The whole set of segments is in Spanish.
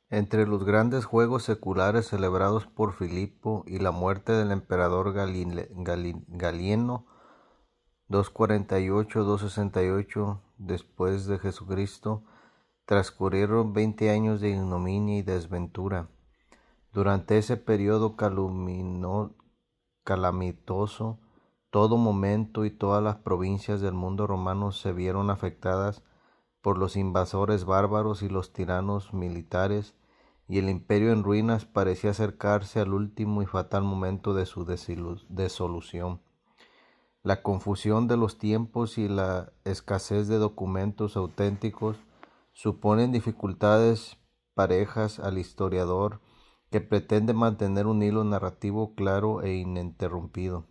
Entre los grandes juegos seculares celebrados por Filipo y la muerte del emperador Galieno 248-268 después de Jesucristo, transcurrieron 20 años de ignominia y desventura. Durante ese periodo calamitoso, todo momento y todas las provincias del mundo romano se vieron afectadas por los invasores bárbaros y los tiranos militares, y el imperio en ruinas parecía acercarse al último y fatal momento de su disolución. La confusión de los tiempos y la escasez de documentos auténticos suponen dificultades parejas al historiador que pretende mantener un hilo narrativo claro e ininterrumpido,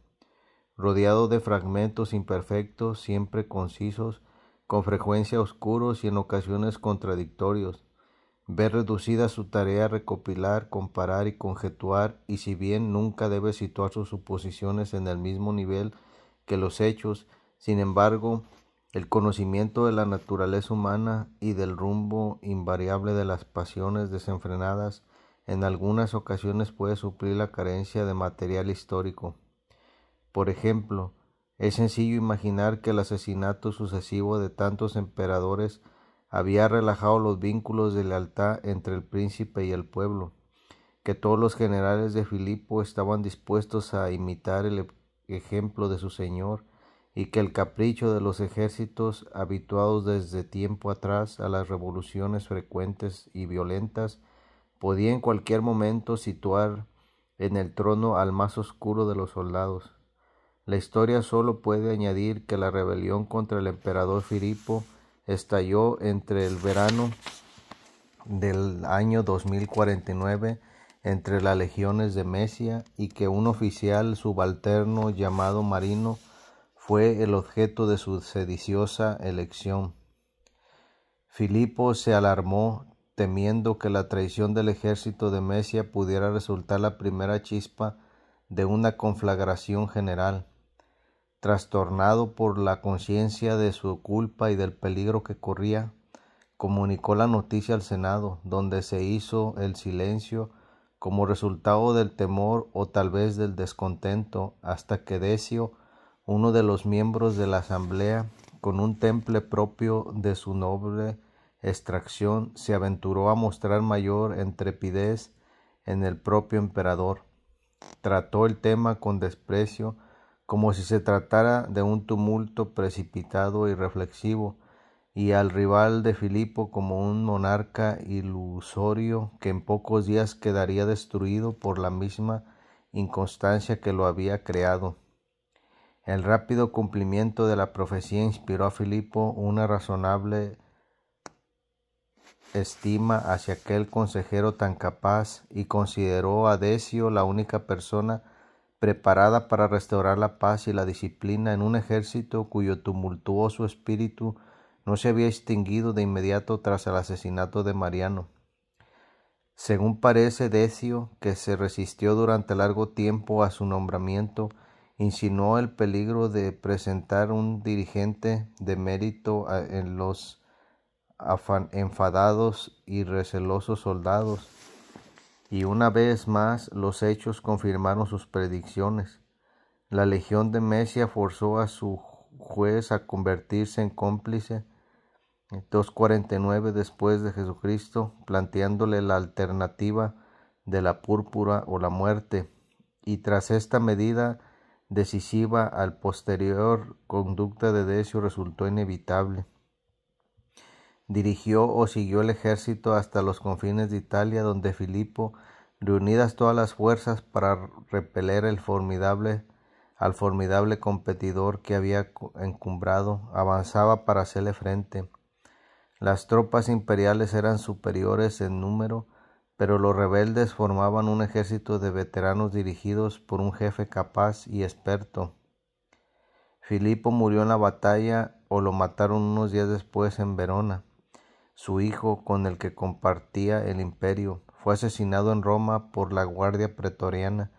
rodeado de fragmentos imperfectos, siempre concisos, con frecuencia oscuros y en ocasiones contradictorios. Ve reducida su tarea a recopilar, comparar y conjeturar, y si bien nunca debe situar sus suposiciones en el mismo nivel que los hechos, sin embargo, el conocimiento de la naturaleza humana y del rumbo invariable de las pasiones desenfrenadas en algunas ocasiones puede suplir la carencia de material histórico. Por ejemplo, es sencillo imaginar que el asesinato sucesivo de tantos emperadores había relajado los vínculos de lealtad entre el príncipe y el pueblo, que todos los generales de Filipo estaban dispuestos a imitar el ejemplo de su señor, y que el capricho de los ejércitos, habituados desde tiempo atrás a las revoluciones frecuentes y violentas, podía en cualquier momento situar en el trono al más oscuro de los soldados. La historia solo puede añadir que la rebelión contra el emperador Filipo estalló entre el verano del año 2049 entre las legiones de Mesia, y que un oficial subalterno llamado Marino fue el objeto de su sediciosa elección. Filipo se alarmó, temiendo que la traición del ejército de Mesia pudiera resultar la primera chispa de una conflagración general. Trastornado por la conciencia de su culpa y del peligro que corría, comunicó la noticia al Senado, donde se hizo el silencio como resultado del temor o tal vez del descontento, hasta que Decio, uno de los miembros de la asamblea, con un temple propio de su noble extracción, se aventuró a mostrar mayor intrepidez en el propio emperador. Trató el tema con desprecio, como si se tratara de un tumulto precipitado y reflexivo, y al rival de Filipo como un monarca ilusorio que en pocos días quedaría destruido por la misma inconstancia que lo había creado. El rápido cumplimiento de la profecía inspiró a Filipo una razonable estima hacia aquel consejero tan capaz, y consideró a Decio la única persona preparada para restaurar la paz y la disciplina en un ejército cuyo tumultuoso espíritu no se había extinguido de inmediato tras el asesinato de Mariano. Según parece, Decio, que se resistió durante largo tiempo a su nombramiento, insinuó el peligro de presentar un dirigente de mérito en los enfadados y recelosos soldados, y una vez más los hechos confirmaron sus predicciones. La legión de Mesia forzó a su juez a convertirse en cómplice 249 después de Jesucristo, planteándole la alternativa de la púrpura o la muerte, y tras esta medida decisiva al posterior conducta de Decio resultó inevitable. Dirigió o siguió el ejército hasta los confines de Italia, donde Filipo, reunidas todas las fuerzas para repeler al formidable competidor que había encumbrado, avanzaba para hacerle frente. Las tropas imperiales eran superiores en número, pero los rebeldes formaban un ejército de veteranos dirigidos por un jefe capaz y experto. Filipo murió en la batalla, o lo mataron unos días después en Verona. Su hijo, con el que compartía el imperio, fue asesinado en Roma por la guardia pretoriana,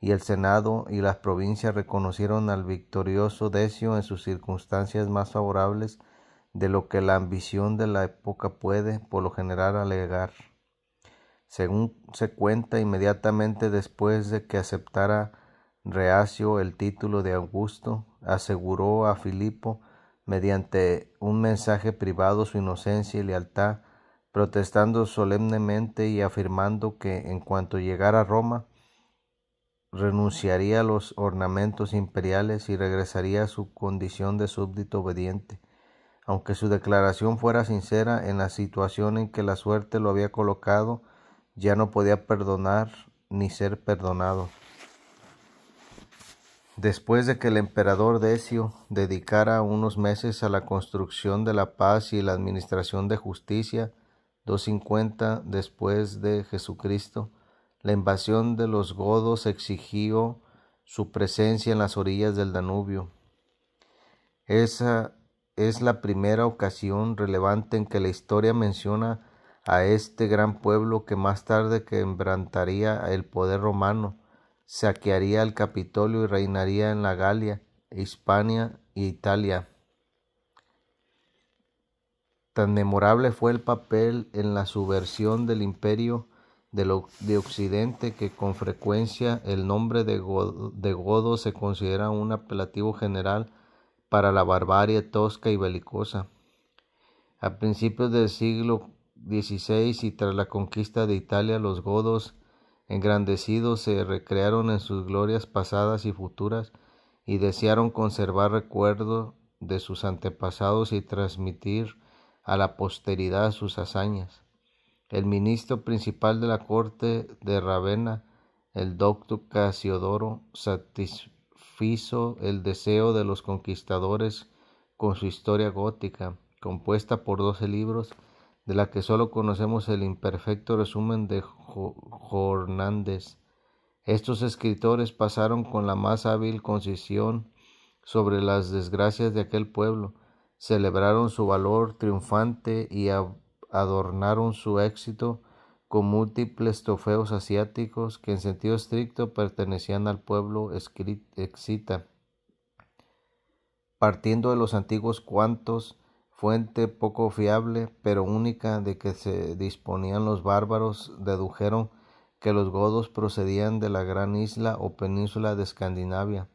y el Senado y las provincias reconocieron al victorioso Decio en sus circunstancias más favorables de lo que la ambición de la época puede, por lo general, alegar. Según se cuenta, inmediatamente después de que aceptara Reacio el título de Augusto, aseguró a Filipo, mediante un mensaje privado, su inocencia y lealtad, protestando solemnemente y afirmando que, en cuanto llegara a Roma, renunciaría a los ornamentos imperiales y regresaría a su condición de súbdito obediente. Aunque su declaración fuera sincera, en la situación en que la suerte lo había colocado, ya no podía perdonar ni ser perdonado. Después de que el emperador Decio dedicara unos meses a la construcción de la paz y la administración de justicia, 250 después de Jesucristo, la invasión de los godos exigió su presencia en las orillas del Danubio. Esa es la primera ocasión relevante en que la historia menciona a este gran pueblo que más tarde quebrantaría el poder romano, saquearía el Capitolio y reinaría en la Galia, Hispania e Italia. Tan memorable fue el papel en la subversión del imperio de Occidente que con frecuencia el nombre de godo se considera un apelativo general para la barbarie tosca y belicosa. A principios del siglo XVI y tras la conquista de Italia, los godos engrandecidos se recrearon en sus glorias pasadas y futuras y desearon conservar recuerdo de sus antepasados y transmitir a la posteridad sus hazañas. El ministro principal de la corte de Ravenna, el doctor Casiodoro, satisfizo el deseo de los conquistadores con su historia gótica, compuesta por 12 libros, de la que solo conocemos el imperfecto resumen de Jornández. Estos escritores pasaron con la más hábil concisión sobre las desgracias de aquel pueblo, celebraron su valor triunfante y adornaron su éxito con múltiples trofeos asiáticos que en sentido estricto pertenecían al pueblo escita. Partiendo de los antiguos cuantos, fuente poco fiable pero única de que se disponían los bárbaros, dedujeron que los godos procedían de la gran isla o península de Escandinavia.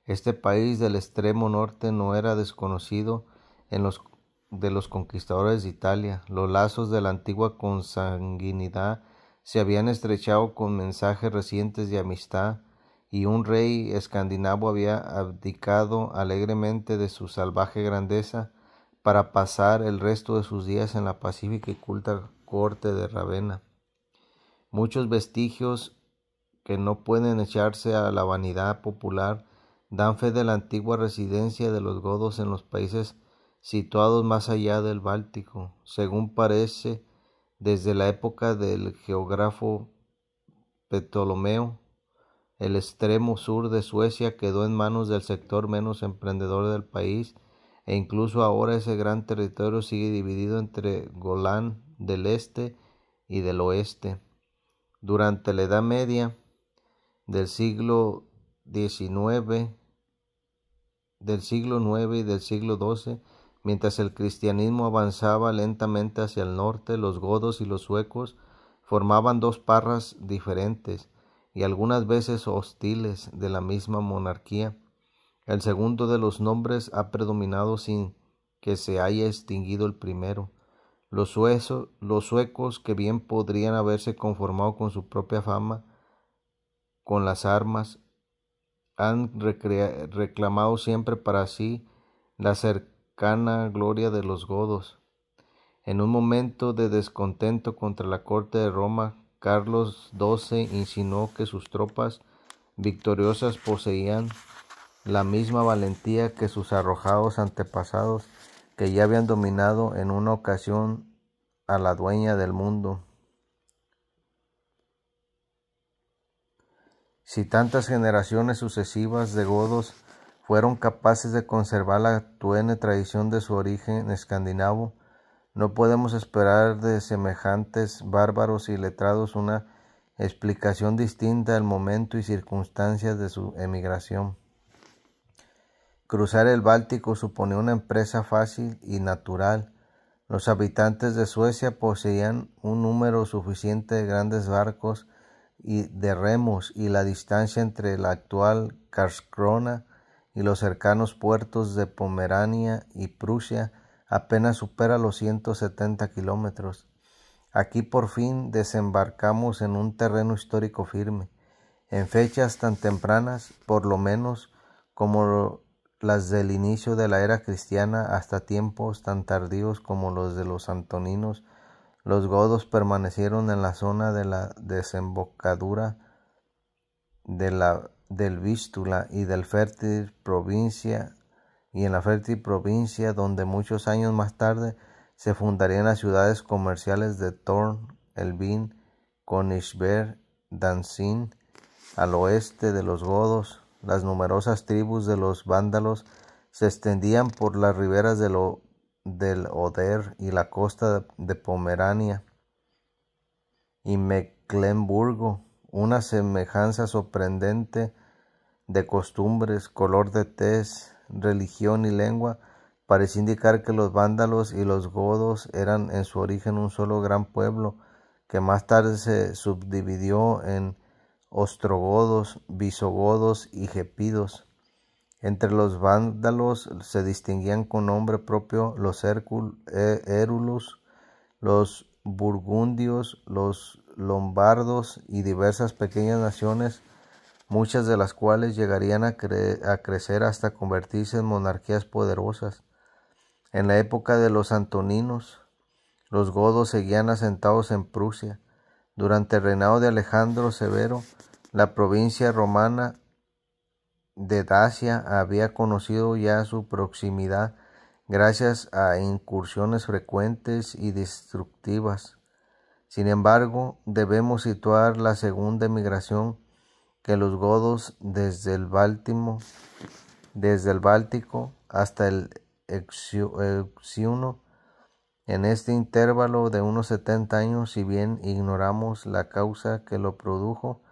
Este país del extremo norte no era desconocido de los conquistadores de Italia. Los lazos de la antigua consanguinidad se habían estrechado con mensajes recientes de amistad, y un rey escandinavo había abdicado alegremente de su salvaje grandeza para pasar el resto de sus días en la pacífica y culta corte de Ravenna. Muchos vestigios que no pueden echarse a la vanidad popular dan fe de la antigua residencia de los godos en los países situados más allá del Báltico. Según parece, desde la época del geógrafo Ptolomeo, el extremo sur de Suecia quedó en manos del sector menos emprendedor del país, e incluso ahora ese gran territorio sigue dividido entre Golán del este y del oeste. Durante la Edad Media del siglo IX y del siglo XII, mientras el cristianismo avanzaba lentamente hacia el norte, los godos y los suecos formaban dos parras diferentes y algunas veces hostiles de la misma monarquía. El segundo de los nombres ha predominado sin que se haya extinguido el primero. Los suecos, que bien podrían haberse conformado con su propia fama, con las armas, han reclamado siempre para sí la cercana gloria de los godos. En un momento de descontento contra la corte de Roma, Carlos XII insinuó que sus tropas victoriosas poseían la misma valentía que sus arrojados antepasados, que ya habían dominado en una ocasión a la dueña del mundo. Si tantas generaciones sucesivas de godos fueron capaces de conservar la tuene tradición de su origen escandinavo, no podemos esperar de semejantes bárbaros y letrados una explicación distinta del momento y circunstancias de su emigración. Cruzar el Báltico suponía una empresa fácil y natural, Los habitantes de Suecia poseían un número suficiente de grandes barcos y de remos, y la distancia entre la actual Karlskrona y los cercanos puertos de Pomerania y Prusia apenas supera los 170 kilómetros. Aquí por fin desembarcamos en un terreno histórico firme, en fechas tan tempranas, por lo menos, como las del inicio de la era cristiana, hasta tiempos tan tardíos como los de los antoninos. Los godos permanecieron en la zona de la desembocadura del Vístula y en la fértil provincia donde muchos años más tarde se fundarían las ciudades comerciales de Thorn, Elvin, Königsberg, Danzig. Al oeste de los godos, las numerosas tribus de los vándalos se extendían por las riberas del Oder y la costa de Pomerania y Mecklemburgo. Una semejanza sorprendente de costumbres, color de tez, religión y lengua parecía indicar que los vándalos y los godos eran en su origen un solo gran pueblo, que más tarde se subdividió en ostrogodos, visigodos y gepidos. Entre los vándalos se distinguían con nombre propio los érulos, los burgundios, los lombardos y diversas pequeñas naciones, muchas de las cuales llegarían a crecer hasta convertirse en monarquías poderosas. En la época de los antoninos, los godos seguían asentados en Prusia. Durante el reinado de Alejandro Severo, la provincia romana de Dacia había conocido ya su proximidad gracias a incursiones frecuentes y destructivas. Sin embargo, debemos situar la segunda emigración que los godos desde el Báltico hasta el Euxino. En este intervalo de unos 70 años, si bien ignoramos la causa que lo produjo,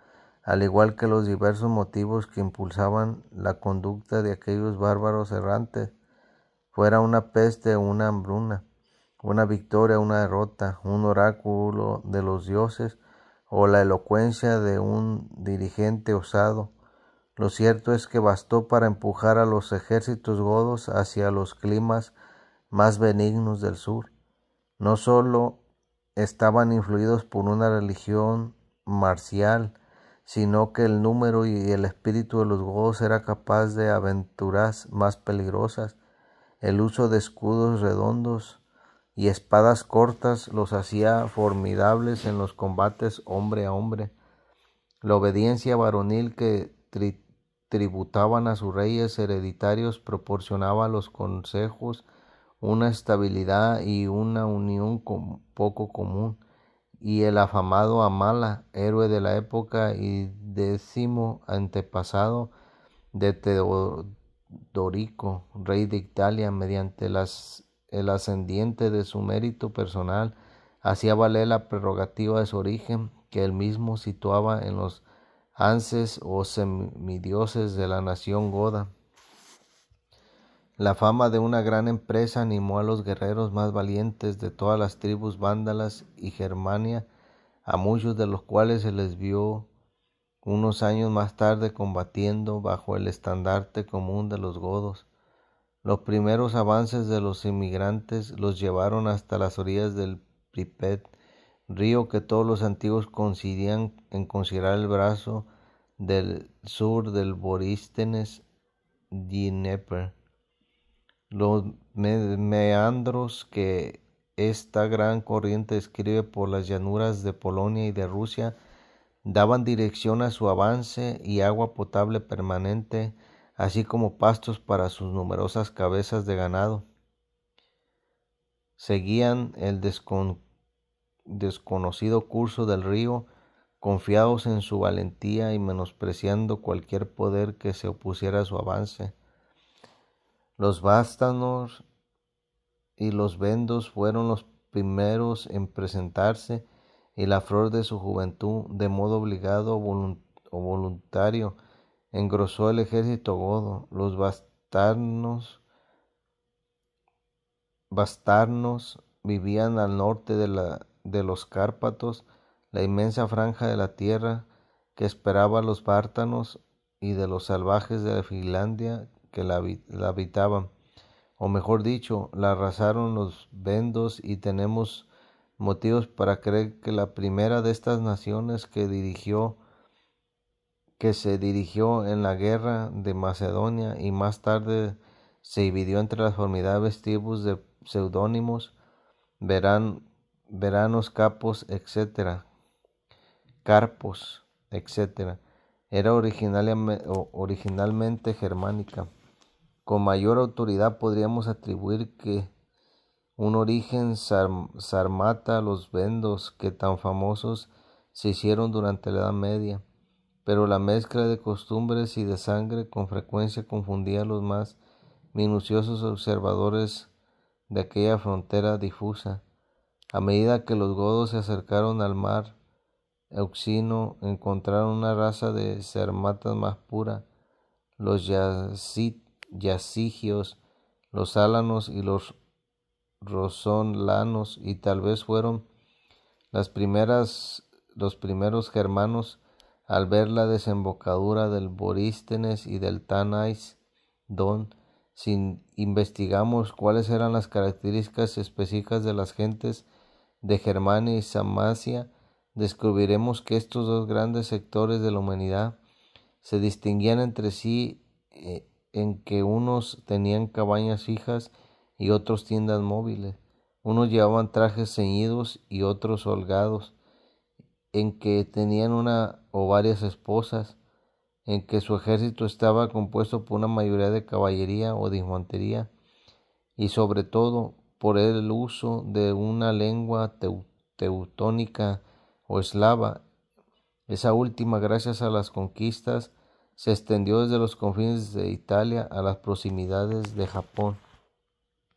al igual que los diversos motivos que impulsaban la conducta de aquellos bárbaros errantes, fuera una peste o una hambruna, una victoria o una derrota, un oráculo de los dioses o la elocuencia de un dirigente osado, lo cierto es que bastó para empujar a los ejércitos godos hacia los climas más benignos del sur. No solo estaban influidos por una religión marcial, sino que el número y el espíritu de los godos era capaz de aventuras más peligrosas. El uso de escudos redondos y espadas cortas los hacía formidables en los combates hombre a hombre. La obediencia varonil que tributaban a sus reyes hereditarios proporcionaba a los consejos una estabilidad y una unión poco común, y el afamado Amala, héroe de la época y 10º antepasado de Teodorico, rey de Italia, mediante el ascendiente de su mérito personal, hacía valer la prerrogativa de su origen, que él mismo situaba en los anses o semidioses de la nación goda. La fama de una gran empresa animó a los guerreros más valientes de todas las tribus vándalas y Germania, a muchos de los cuales se les vio unos años más tarde combatiendo bajo el estandarte común de los godos. Los primeros avances de los inmigrantes los llevaron hasta las orillas del Pripet, río que todos los antiguos coincidían en considerar el brazo del sur del Borístenes Dnieper. Los meandros que esta gran corriente describe por las llanuras de Polonia y de Rusia daban dirección a su avance y agua potable permanente, así como pastos para sus numerosas cabezas de ganado. Seguían el desconocido curso del río, confiados en su valentía y menospreciando cualquier poder que se opusiera a su avance. Los vástanos y los vendos fueron los primeros en presentarse, y la flor de su juventud, de modo obligado o voluntario, engrosó el ejército godo. Los bastarnos vivían al norte de los Cárpatos, la inmensa franja de la tierra que esperaba a los bártaros y de los salvajes de Finlandia que la habitaban, o mejor dicho, la arrasaron los vendos, y tenemos motivos para creer que la primera de estas naciones que se dirigió en la guerra de Macedonia y más tarde se dividió entre las formidables tribus de seudónimos, veranos, capos, carpos, etc. Era originalmente germánica. Con mayor autoridad podríamos atribuir que un origen sármata a los vendos que tan famosos se hicieron durante la Edad Media, pero la mezcla de costumbres y de sangre con frecuencia confundía a los más minuciosos observadores de aquella frontera difusa. A medida que los godos se acercaron al mar Euxino, encontraron una raza de sármatas más pura, los yasigios, los álanos y los rosolanos, y tal vez fueron los primeros germanos al ver la desembocadura del Borístenes y del Tanais, si investigamos cuáles eran las características específicas de las gentes de Germania y Sarmacia, descubriremos que estos dos grandes sectores de la humanidad se distinguían entre sí en que unos tenían cabañas fijas y otros tiendas móviles, unos llevaban trajes ceñidos y otros holgados, en que tenían una o varias esposas, en que su ejército estaba compuesto por una mayoría de caballería o de infantería, y sobre todo por el uso de una lengua teutónica o eslava. Esa última, gracias a las conquistas, se extendió desde los confines de Italia a las proximidades de Japón.